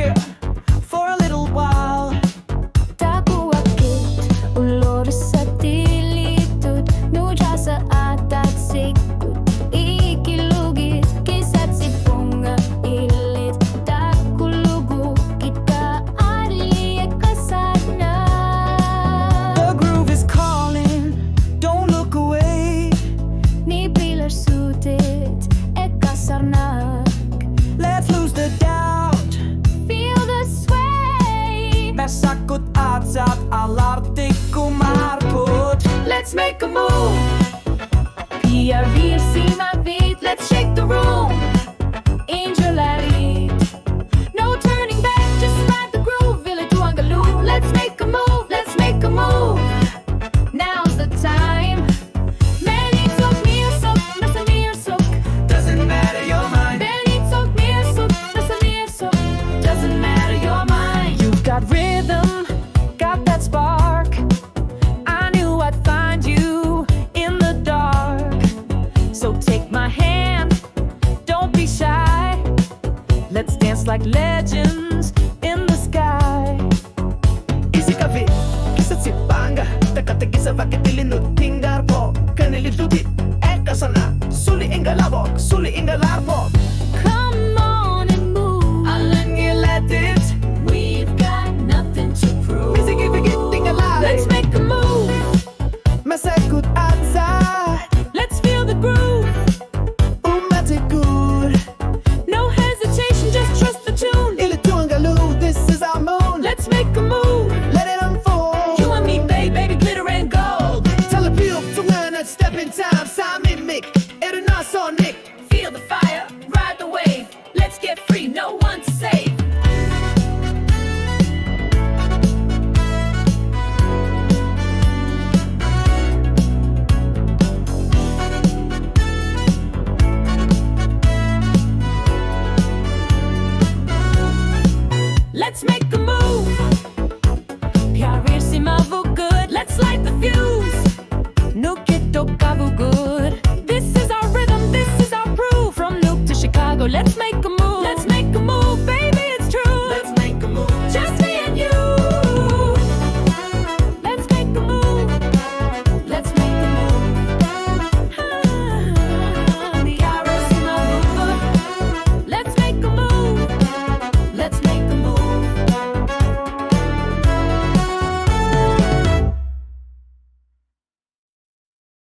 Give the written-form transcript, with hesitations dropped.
here for a little while. Taku akit ulor sa tilitod, nuja sa atat sikod, ikilugit kisat si bunga ilit. Takulugu kita ali kasana. The groove is calling, don't look away. Ni pilar suited ekasarnak. Let's lose the doubt. Feel the sway. Mässakut atsat alartik kumarput. Let's make a move. Pia vir sina vid. Let's shake the room. Angel Larry. No turning back, just ride the groove. Villa Tuangaloo. Let's make a move. Let's make a move. Now's the time. Many took me or soak, nasa me or soak. Doesn't matter your mind. Many took me or soak, nasa me or soak. Doesn't matter your mind. You've got rhythm, got that spark. I knew I'd find you in the dark. So take my hand, don't be shy. Let's dance like legends in the sky. Easy kafe, kisat si panga. Takatagi sa vakitilinu tingar po. Kanililuti, eka sana. Suli ingalabok, suli ingalarpo. Come on and move. Alan you let it. We've got nothing to prove. Music if you get tingalari. Let's make a move. Masakut outside. Let's feel the groove. Umatikud. No hesitation, just trust the tune. Ilituangaloo, this is our moon. Let's make a move. Let it unfold. You and me, baby, glitter and gold. Talapiyok, tungan at step in time. Sa mimic, ito na sonic. Feel the fire, ride the wave. Let's get free, no one to save. Let's make a move. Pyar si mavu good. Let's light the fuse. Nukito kavu good. This is our rhythm, this is our proof. From Nuke to Chicago, let's make a move.